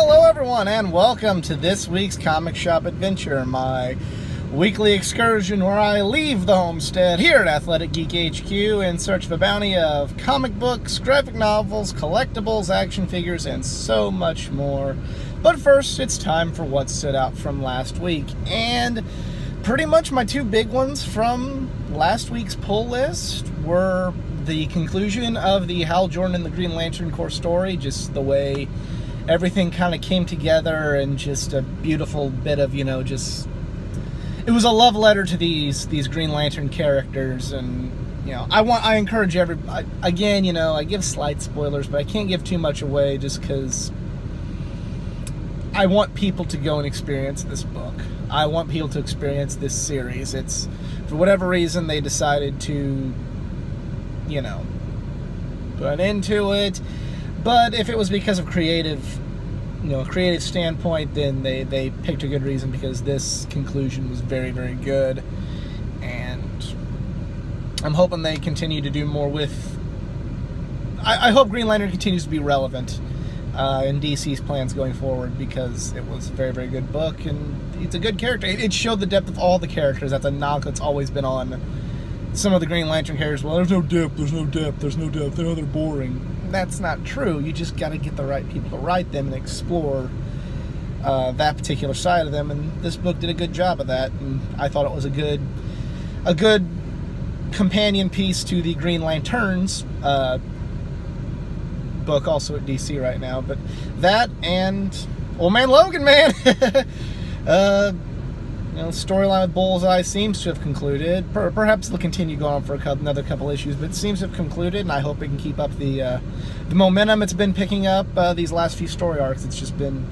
Hello everyone and welcome to this week's Comic Shop Adventure, my weekly excursion where I leave the homestead here at Athletic Geek HQ in search of a bounty of comic books, graphic novels, collectibles, action figures, and so much more. But first, it's time for what stood out from last week, and pretty much my two big ones from last week's pull list were the conclusion of the Hal Jordan and the Green Lantern Corps story, just the way everything kind of came together, and just a beautiful bit of, it was a love letter to these Green Lantern characters. And I encourage everybody, again, I give slight spoilers, but I can't give too much away just because I want people to go and experience this book. I want people to experience this series. It's, for whatever reason, they decided to put an end to it. But if it was because of creative standpoint, then they picked a good reason, because this conclusion was very, very good. And I'm hoping they continue to do more with... I hope Green Lantern continues to be relevant in DC's plans going forward, because it was a very, very good book, and it's a good character. It showed the depth of all the characters. That's a knock that's always been on some of the Green Lantern characters. Well, there's no depth, they're boring. That's not true. You just got to get the right people to write them and explore that particular side of them, and this book did a good job of that. And I thought it was a good companion piece to the Green Lanterns book, also at DC right now. But that and Old Man Logan, man. Storyline with Bullseye seems to have concluded. Perhaps it'll continue going on for another couple issues, but it seems to have concluded, and I hope it can keep up the momentum it's been picking up these last few story arcs. It's just been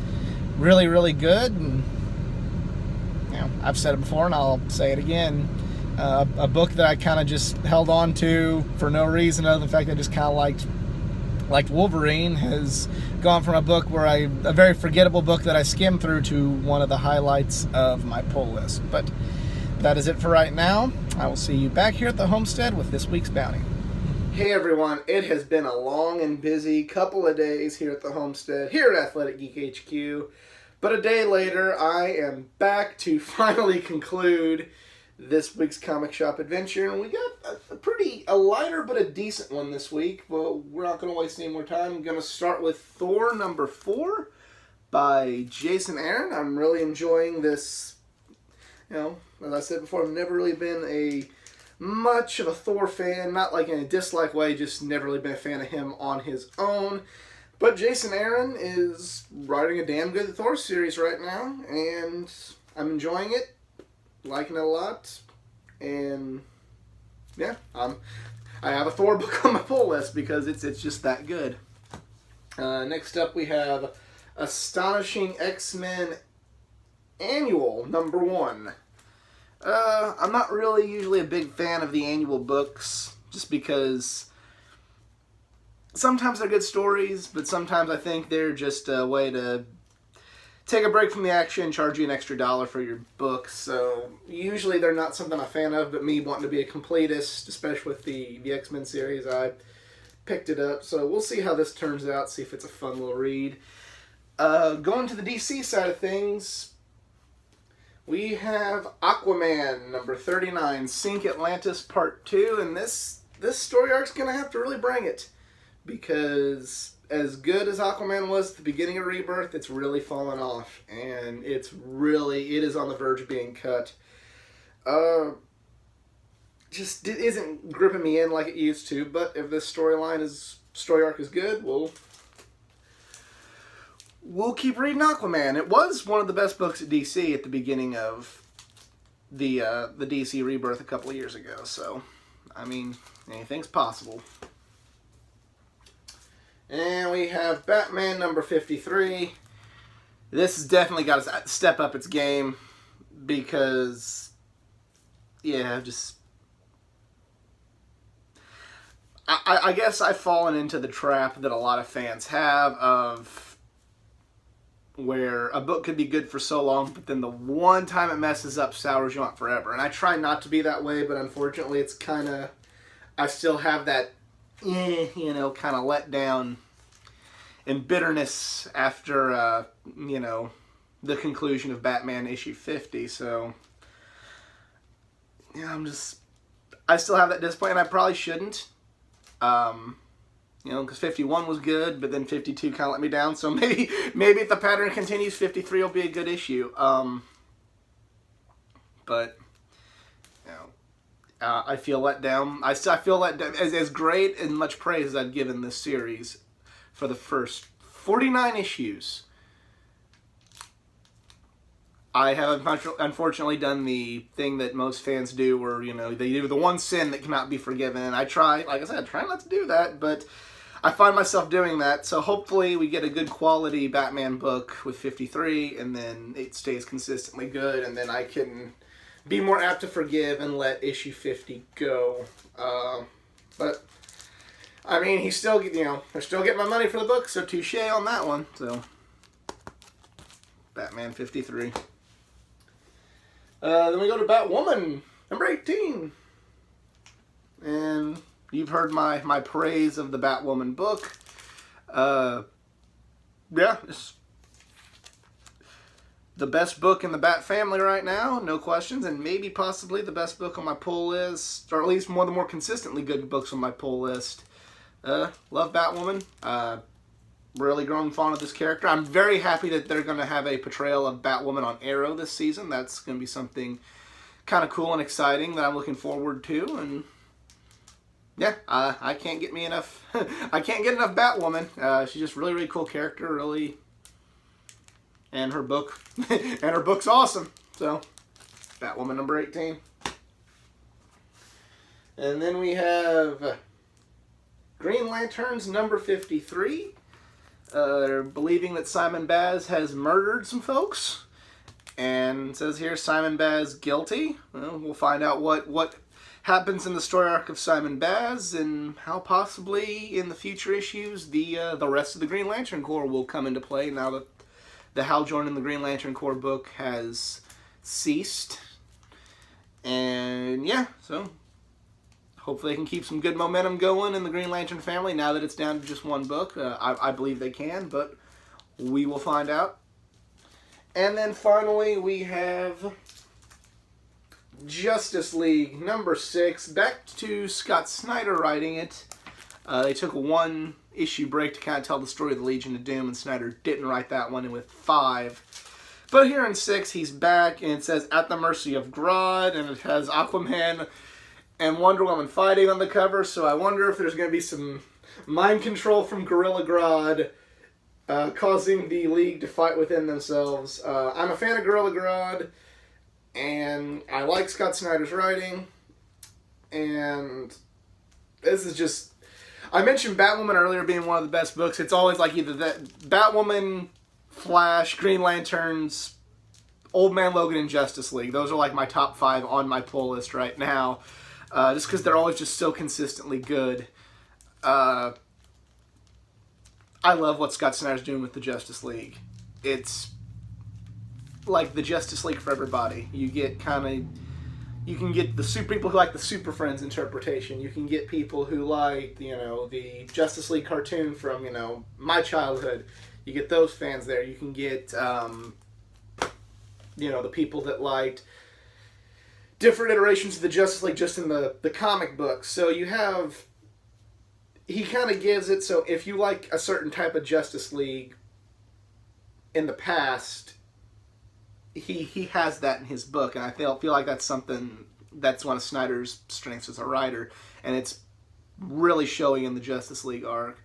really, really good, and I've said it before, and I'll say it again. A book that I kind of just held on to for no reason other than the fact that I just kind of liked Wolverine has gone from a very forgettable book that I skimmed through to one of the highlights of my pull list. But that is it for right now. I will see you back here at the homestead with this week's bounty. Hey everyone, it has been a long and busy couple of days here at the homestead, here at Athletic Geek HQ. But a day later, I am back to finally conclude this week's Comic Shop Adventure, and we got a lighter but a decent one this week. Well, we're not going to waste any more time. I'm going to start with Thor number 4 by Jason Aaron. I'm really enjoying this. As I said before, I've never really been much of a Thor fan, not like in a dislike way, just never really been a fan of him on his own. But Jason Aaron is writing a damn good Thor series right now, and I'm enjoying it. Liking it a lot, and yeah, I have a Thor book on my pull list because it's just that good. Next up, we have Astonishing X-Men Annual number 1. I'm not really usually a big fan of the annual books, just because sometimes they're good stories, but sometimes I think they're just a way to take a break from the action, charge you an extra $1 for your book. So usually they're not something I'm a fan of, but me wanting to be a completist, especially with the X-Men series, I picked it up. So we'll see how this turns out, see if it's a fun little read. Going to the DC side of things, we have Aquaman number 39, Sink Atlantis Part 2, and this story arc's going to have to really bring it, because as good as Aquaman was at the beginning of Rebirth, it's really fallen off, and it is on the verge of being cut. Just isn't gripping me in like it used to, but if this story arc is good, we'll keep reading Aquaman. It was one of the best books at DC at the beginning of the DC Rebirth a couple of years ago, so, anything's possible. And we have Batman number 53. This has definitely got to step up its game, because, I guess I've fallen into the trap that a lot of fans have of where a book could be good for so long, but then the one time it messes up sours you out forever. And I try not to be that way, but unfortunately it's kind of, I still have that kind of let down in bitterness after, you know, the conclusion of Batman issue 50. So, yeah, I still have that disappointment. I probably shouldn't. You know, because 51 was good, but then 52 kind of let me down. So maybe if the pattern continues, 53 will be a good issue. But you know, I feel let down. I feel let down. As great and much praise as I've given this series for the first 49 issues, I have unfortunately done the thing that most fans do, where, you know, they do the one sin that cannot be forgiven. And I try, like I said, try not to do that, but I find myself doing that. So hopefully we get a good quality Batman book with 53, and then it stays consistently good, and then I can be more apt to forgive and let issue 50 go. But I mean, he's still, you know, they're still getting my money for the book, so touche on that one. So Batman 53. Then we go to Batwoman, number 18. And you've heard my praise of the Batwoman book. Yeah, it's the best book in the Bat family right now, no questions, and maybe possibly the best book on my pull list, or at least one of the more consistently good books on my pull list. Love Batwoman. Really grown fond of this character. I'm very happy that they're going to have a portrayal of Batwoman on Arrow this season. That's going to be something kind of cool and exciting that I'm looking forward to. And yeah, I can't get me enough. I can't get enough Batwoman. She's just really, really cool character. Really, and her book, and her book's awesome. So, Batwoman number 18. And then we have Green Lanterns number 53. Believing that Simon Baz has murdered some folks, and it says here Simon Baz guilty. Well, we'll find out what happens in the story arc of Simon Baz, and how possibly in the future issues the rest of the Green Lantern Corps will come into play now that the Hal Jordan and the Green Lantern Corps book has ceased. And yeah, so hopefully they can keep some good momentum going in the Green Lantern family now that it's down to just one book. I believe they can, but we will find out. And then finally we have Justice League number 6. Back to Scott Snyder writing it. They took a one-issue break to kind of tell the story of the Legion of Doom, and Snyder didn't write that one in with 5. But here in 6, he's back, and it says, At the Mercy of Grodd, and it has Aquaman and Wonder Woman fighting on the cover, so I wonder if there's going to be some mind control from Gorilla Grodd causing the League to fight within themselves. I'm a fan of Gorilla Grodd, and I like Scott Snyder's writing, and this is just... I mentioned Batwoman earlier being one of the best books. It's always like either that Batwoman, Flash, Green Lanterns, Old Man Logan, and Justice League. Those are like my top 5 on my pull list right now. Just because they're always just so consistently good. I love what Scott Snyder's doing with the Justice League. It's like the Justice League for everybody. You can get the super people who like the Super Friends interpretation. You can get people who like, you know, the Justice League cartoon from, you know, my childhood. You get those fans there. You can get, you know, the people that liked different iterations of the Justice League just in the comic books. So you have... He kind of gives it, so if you like a certain type of Justice League in the past, he has that in his book, and I feel like that's one of Snyder's strengths as a writer, and it's really showing in the Justice League arc.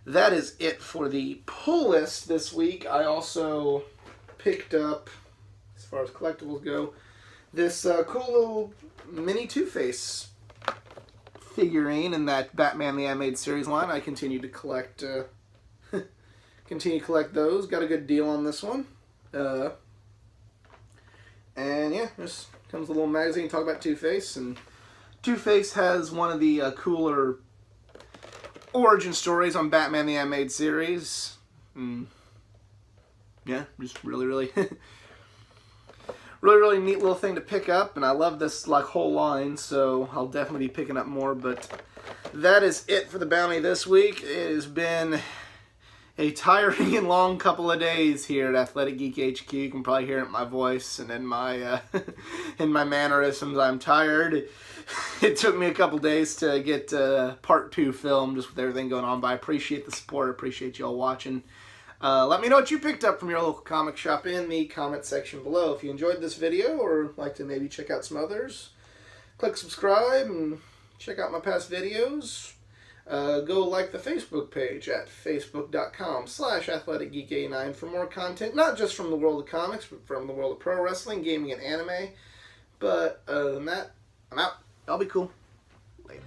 That is it for the pull list this week. I also picked up, as far as collectibles go, this cool little mini Two-Face figurine in that Batman the Animated Series line. I continue to collect those. Got a good deal on this one. And yeah, just comes a little magazine talk about Two-Face, and Two-Face has one of the cooler origin stories on Batman the Animated Series. And yeah, just really really neat little thing to pick up, and I love this like whole line, so I'll definitely be picking up more. But that is it for the bounty this week. It's been a tiring and long couple of days here at Athletic Geek HQ. You can probably hear it in my voice and in my in my mannerisms. I'm tired. It took me a couple days to get part 2 filmed, just with everything going on, but I appreciate the support. I appreciate y'all watching. Let me know what you picked up from your local comic shop in the comment section below. If you enjoyed this video or like to maybe check out some others, click subscribe and check out my past videos. Go like the Facebook page at facebook.com/athleticgeek89 for more content, not just from the world of comics, but from the world of pro wrestling, gaming, and anime. But other than that, I'm out. Y'all be cool. Later.